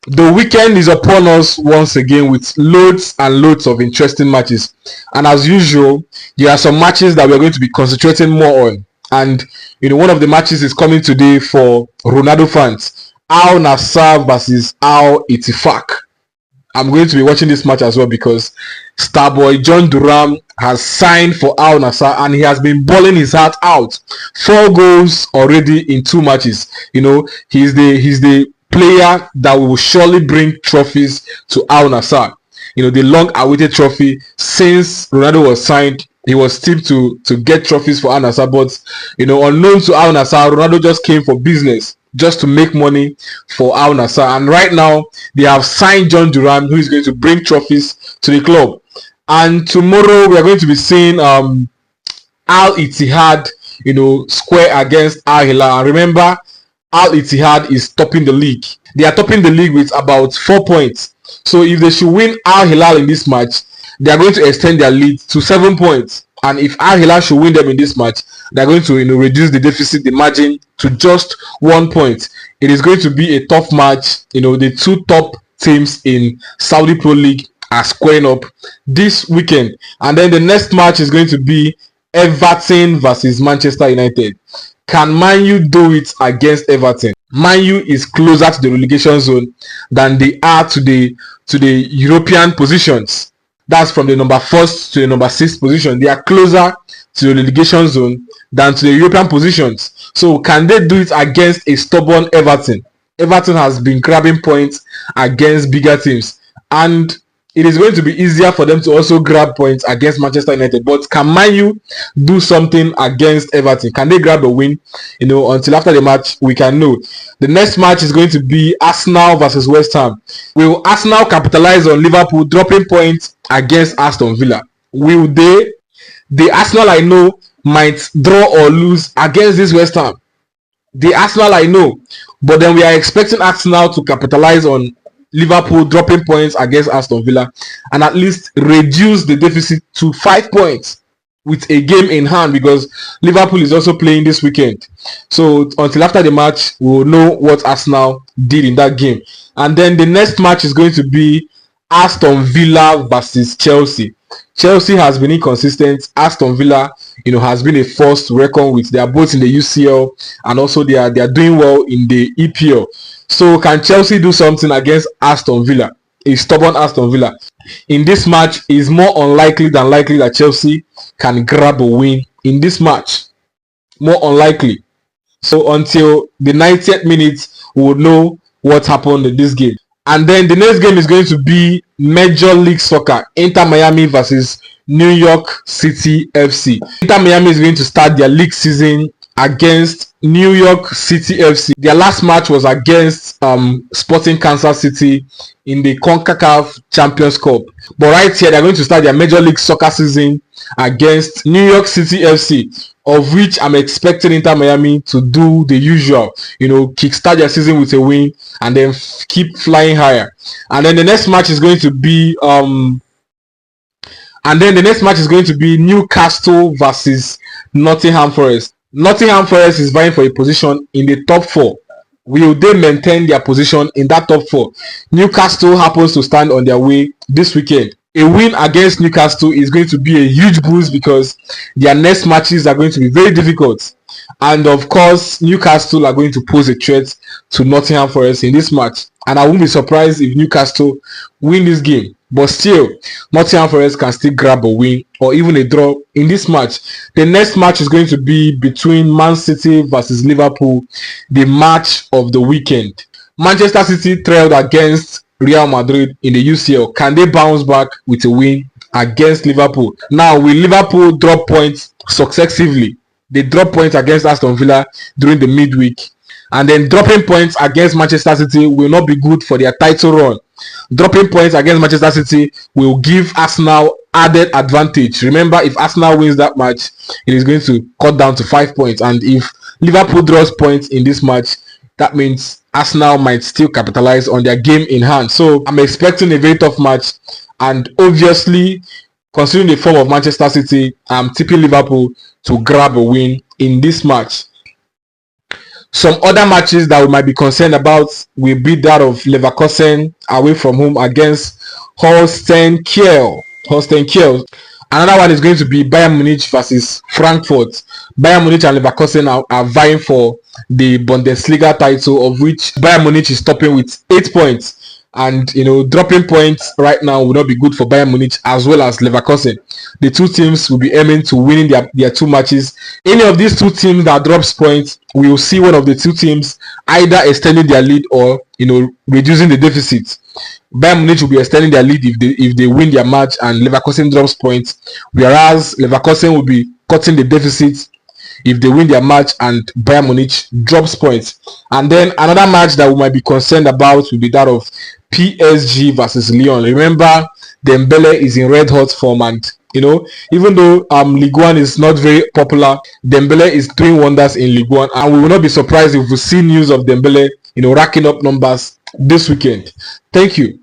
The weekend is upon us once again with loads and loads of interesting matches. And as usual, there are some matches that we're going to be concentrating more on. And one of the matches is coming today for Ronaldo fans. Al Nassr versus Al Ettifaq. I'm going to be watching this match as well because Starboy John Duram has signed for Al Nassr and he has been balling his heart out. 4 goals already in 2 matches. He's the player that will surely bring trophies to Al Nassr. The long-awaited trophy since Ronaldo was signed. He was tipped to get trophies for Al Nassr, but unknown to Al Nassr, Ronaldo just came for business, just to make money for Al Nassr. And right now, they have signed John Duran, who is going to bring trophies to the club. And tomorrow, we are going to be seeing Al Ittihad, square against Al Hilal. And remember, Al Ittihad is topping the league. They are topping the league with about 4 points. So if they should win Al Hilal in this match, they are going to extend their lead to 7 points. And if Al Hilal should win them in this match, they are going to reduce the deficit, the margin, to just 1 point. It is going to be a tough match. The 2 top teams in Saudi Pro League are squaring up this weekend. And then the next match is going to be Everton versus Manchester United. Can Man U do it against Everton? Man U is closer to the relegation zone than they are to the European positions. That's from the number 1st to the number 6th position. They are closer to the relegation zone than to the European positions. So can they do it against a stubborn Everton? Everton has been grabbing points against bigger teams, and it is going to be easier for them to also grab points against Manchester United. But can Man U do something against Everton? Can they grab a win? Until after the match, we can know. The next match is going to be Arsenal versus West Ham. Will Arsenal capitalize on Liverpool dropping points against Aston Villa? Will they? The Arsenal I know might draw or lose against this West Ham. The Arsenal I know. But then we are expecting Arsenal to capitalize on Liverpool dropping points against Aston Villa and at least reduce the deficit to 5 points with a game in hand, because Liverpool is also playing this weekend. So until after the match, we will know what Arsenal did in that game. And then the next match is going to be Aston Villa versus Chelsea. Chelsea has been inconsistent. Aston Villa, has been a force to reckon with. They are both in the UCL and also they are doing well in the EPL. So can Chelsea do something against Aston Villa? A stubborn Aston Villa. In this match, it is more unlikely than likely that Chelsea can grab a win in this match. More unlikely. So until the 90th minute, we will know what happened in this game. And then the next game is going to be Major League Soccer. Inter Miami versus New York City FC. Inter Miami is going to start their league season against New York City FC. Their last match was against Sporting Kansas City in the CONCACAF Champions Cup. But right here, they're going to start their Major League Soccer season against New York City FC, of which I'm expecting Inter Miami to do the usual, kickstart their season with a win and then keep flying higher. And then the next match is going to be Newcastle versus Nottingham Forest. Nottingham Forest is vying for a position in the top 4. Will they maintain their position in that top 4? Newcastle happens to stand on their way this weekend. A win against Newcastle is going to be a huge boost because their next matches are going to be very difficult. And of course, Newcastle are going to pose a threat to Nottingham Forest in this match. And I won't be surprised if Newcastle win this game. But still, Nottingham Forest can still grab a win or even a draw in this match. The next match is going to be between Man City versus Liverpool, the match of the weekend. Manchester City trailed against Real Madrid in the UCL. Can they bounce back with a win against Liverpool? Now, will Liverpool drop points successively? They drop points against Aston Villa during the midweek. And then dropping points against Manchester City will not be good for their title run. Dropping points against Manchester City will give Arsenal added advantage. Remember, if Arsenal wins that match, it is going to cut down to 5 points. And if Liverpool draws points in this match, that means Arsenal might still capitalize on their game in hand. So I'm expecting a very tough match. And obviously, considering the form of Manchester City, I'm tipping Liverpool to grab a win in this match. Some other matches that we might be concerned about will be that of Leverkusen away from home against Holstein Kiel. Another one is going to be Bayern Munich versus Frankfurt. Bayern Munich and Leverkusen are vying for the Bundesliga title, of which Bayern Munich is topping with 8 points. And dropping points right now will not be good for Bayern Munich as well as Leverkusen. The two teams will be aiming to winning their two matches. Any of these two teams that drops points, we will see one of the two teams either extending their lead or reducing the deficit. Bayern Munich will be extending their lead if they win their match and Leverkusen drops points, whereas Leverkusen will be cutting the deficit if they win their match and Bayern Munich drops points. And then another match that we might be concerned about will be that of PSG versus Lyon. Remember, Dembele is in red hot form, and even though Ligue 1 is not very popular, Dembele is doing wonders in Ligue 1, and we will not be surprised if we see news of Dembele racking up numbers this weekend. Thank you.